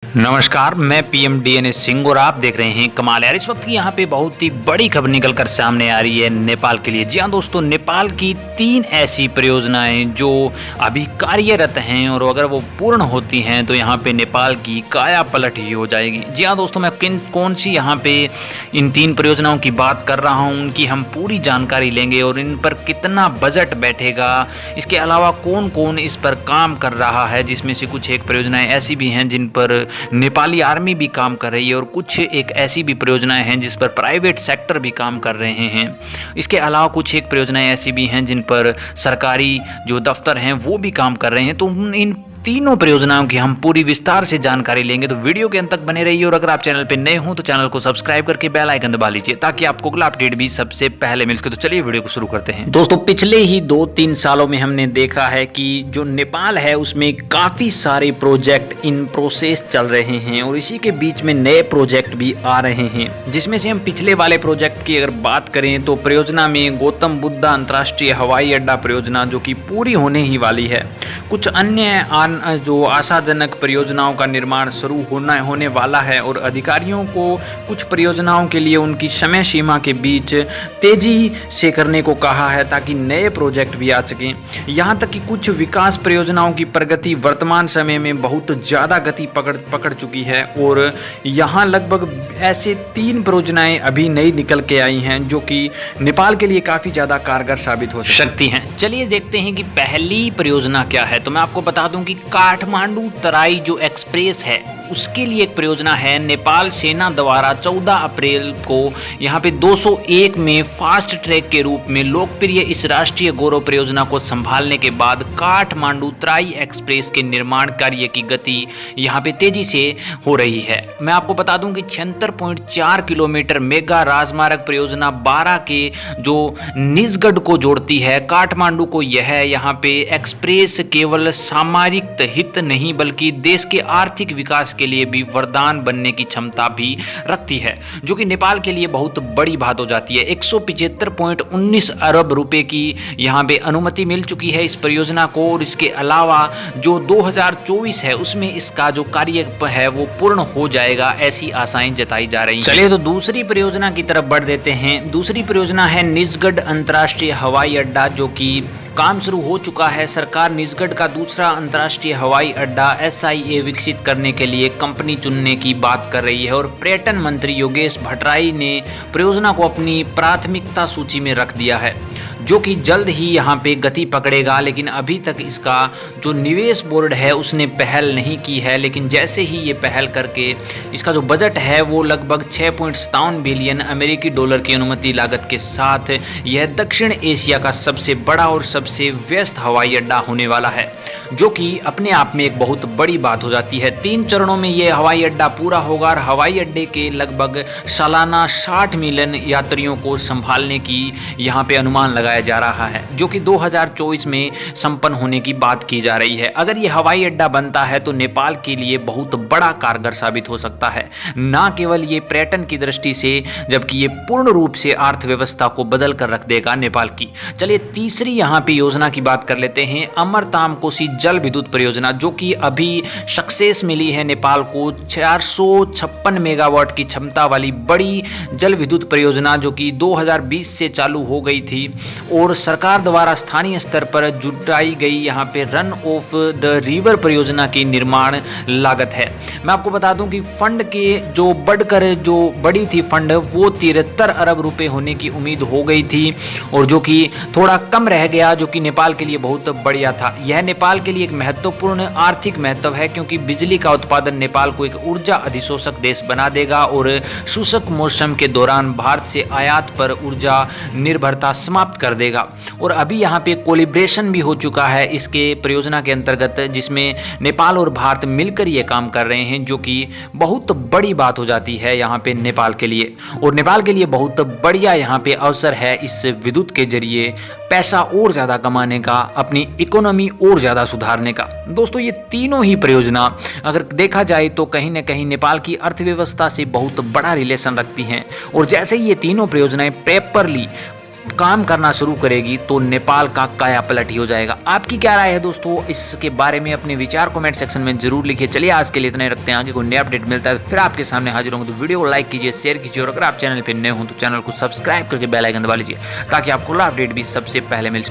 नमस्कार, मैं PM DNS Singh और आप देख रहे हैं कमाल। यार इस वक्त की यहाँ पे बहुत ही बड़ी खबर निकलकर सामने आ रही है नेपाल के लिए। जी हाँ दोस्तों, नेपाल की 3 ऐसी परियोजनाएं जो अभी कार्यरत हैं और अगर वो पूर्ण होती हैं तो यहाँ पे नेपाल की काया पलट ही हो जाएगी। जी हाँ दोस्तों, मैं कौन सी यहाँ पे इन 3 परियोजनाओं की बात कर रहा हूँ, उनकी हम पूरी जानकारी लेंगे और इन पर कितना बजट बैठेगा, इसके अलावा कौन कौन इस पर काम कर रहा है, जिसमें से कुछ एक परियोजनाएं ऐसी भी हैं जिन पर नेपाली आर्मी भी काम कर रही है और कुछ एक ऐसी भी परियोजनाएं हैं जिस पर प्राइवेट सेक्टर भी काम कर रहे हैं। इसके अलावा कुछ एक परियोजनाएं ऐसी भी हैं जिन पर सरकारी जो दफ्तर हैं वो भी काम कर रहे हैं। तो इन तीनों परियोजनाओं की हम पूरी विस्तार से जानकारी लेंगे, तो वीडियो के अंत तक बने रहिए। और अगर आप चैनल पे नए हो तो चैनल को सब्सक्राइब करके बेल आइकन दबा लीजिए ताकि आपको अगला अपडेट भी सबसे पहले मिल सके। तो चलिए वीडियो को शुरू करते हैं। दोस्तों, पिछले ही 2-3 सालों में हमने देखा है कि जो नेपाल है उसमें काफी सारे प्रोजेक्ट इन प्रोसेस चल रहे हैं और इसी के बीच में नए प्रोजेक्ट भी आ रहे हैं, जिसमें से हम पिछले वाले प्रोजेक्ट की अगर बात करें तो परियोजना में गौतम बुद्धा अंतर्राष्ट्रीय हवाई अड्डा परियोजना जो कि पूरी होने ही वाली है। कुछ अन्य जो आशाजनक परियोजनाओं का निर्माण शुरू होने वाला है और अधिकारियों को कुछ परियोजनाओं के लिए उनकी समय सीमा के बीच तेजी से करने को कहा है ताकि नए प्रोजेक्ट भी आ सकें। यहाँ तक कि कुछ विकास परियोजनाओं की प्रगति वर्तमान समय में बहुत ज़्यादा गति पकड़ चुकी है और यहाँ लगभग ऐसे 3 परियोजनाएं अभी नई निकल के आई हैं जो कि नेपाल के लिए काफ़ी ज़्यादा कारगर साबित हो सकती हैं। चलिए देखते हैं कि पहली परियोजना क्या है। तो मैं आपको बता दूं कि काठमांडू तराई जो एक्सप्रेस है उसके लिए एक परियोजना है। नेपाल सेना द्वारा 14 अप्रैल को यहाँ पे 201 में फास्ट ट्रैक के रूप में लोकप्रिय इस राष्ट्रीय गौरव परियोजना को संभालने के बाद काठमांडू तराई एक्सप्रेस के निर्माण कार्य की गति यहाँ पे तेजी से हो रही है। मैं आपको बता दूं कि 76.4 किलोमीटर मेगा राजमार्ग परियोजना 12 के जो निजगढ़ को जोड़ती है काठमांडू को। यह यहाँ पे एक्सप्रेस केवल सामरिक हित नहीं बल्कि देश के आर्थिक विकास के लिए भी वरदान बनने की क्षमता भी रखती है, जो कि नेपाल के लिए बहुत बड़ी बात हो जाती है। 175.19 अरब रुपए की यहाँ पे अनुमति मिल चुकी है इस परियोजना को और इसके अलावा जो 2024 है उसमें इसका जो कार्य है वो पूर्ण हो जाएगा, ऐसी आशाएं जताई जा रही हैं। चलिए तो दूसरी परियोजना की तरफ बढ़ देते हैं। दूसरी परियोजना है निजगढ़ अंतर्राष्ट्रीय हवाई अड्डा, जो कि काम शुरू हो चुका है। सरकार निजगढ़ का दूसरा अंतर्राष्ट्रीय हवाई अड्डा SIA विकसित करने के लिए कंपनी चुनने की बात कर रही है और पर्यटन मंत्री योगेश भट्टराई ने परियोजना को अपनी प्राथमिकता सूची में रख दिया है, जो कि जल्द ही यहाँ पे गति पकड़ेगा। लेकिन अभी तक इसका जो निवेश बोर्ड है उसने पहल नहीं की है, लेकिन जैसे ही ये पहल करके इसका जो बजट है वो लगभग 6.57 बिलियन अमेरिकी डॉलर की अनुमति लागत के साथ यह दक्षिण एशिया का सबसे बड़ा और सबसे व्यस्त हवाई अड्डा होने वाला है, जो कि अपने आप में एक बहुत बड़ी बात हो जाती है। 3 चरणों में ये हवाई अड्डा पूरा होगा और हवाई अड्डे के लगभग सालाना 60 मिलियन यात्रियों को संभालने की यहाँ पे अनुमान लगाया जा रहा है, जो कि 2024 में संपन्न होने की बात की जा रही है। अगर ये हवाई अड्डा बनता है तो नेपाल के लिए बहुत बड़ा कारगर साबित हो सकता है, ना केवल ये पर्यटन की दृष्टि से जबकि ये पूर्ण रूप से अर्थव्यवस्था को बदल कर रख देगा नेपाल की। चलिए तीसरी यहाँ पे योजना की बात कर लेते हैं, अमरताम कोसी जल विद्युत परियोजना, जो कि अभी सक्सेस मिली है नेपाल को। 456 मेगावाट की क्षमता वाली बड़ी जल विद्युत परियोजना जो कि 2020 से चालू हो गई थी और सरकार द्वारा स्थानीय स्तर पर जुटाई गई यहाँ पे रन ऑफ द रिवर परियोजना की निर्माण लागत है। मैं आपको बता दूं कि फंड के जो बढ़कर जो बड़ी थी फंड वो 73 अरब रुपए होने की उम्मीद हो गई थी और जो कि थोड़ा कम रह गया, जो कि नेपाल के लिए बहुत बढ़िया था। यह नेपाल के लिए एक महत्वपूर्ण आर्थिक महत्व है क्योंकि बिजली का उत्पादन नेपाल को एक ऊर्जा अधिशोषक देश बना देगा और शुष्क मौसम के दौरान भारत से आयात पर ऊर्जा निर्भरता समाप्त कर देगा। और अभी यहाँ पे कोलिब्रेशन भी हो चुका है इसके परियोजना के अंतर्गत, जिसमें नेपाल और भारत मिलकर ये काम कर रहे हैं, जो कि बहुत बड़ी बात हो जाती है यहाँ पे नेपाल के लिए। और नेपाल के लिए बहुत बढ़िया यहाँ पे अवसर है इस विद्युत के जरिए पैसा और ज़्यादा कमाने का, अपनी इकोनॉमी और ज़्यादा सुधारने का। दोस्तों, ये तीनों ही परियोजना अगर देखा जाए तो कहीं ना कहीं नेपाल की अर्थव्यवस्था से बहुत बड़ा रिलेशन रखती हैं और जैसे ही ये तीनों परियोजनाएं पेपरली काम करना शुरू करेगी तो नेपाल का काया पलट ही हो जाएगा। आपकी क्या राय है दोस्तों, इसके बारे में अपने विचार कमेंट सेक्शन में जरूर लिखिए। चलिए आज के लिए इतने रखते हैं, आगे कोई नया अपडेट मिलता है तो फिर आपके सामने हाजिर होंगे। तो वीडियो को लाइक कीजिए, शेयर कीजिए और अगर आप चैनल पर नए हो तो चैनल को सब्सक्राइब करके बेल आइकन दबा लीजिए ताकि आपको अपडेट भी सबसे पहले मिल सके।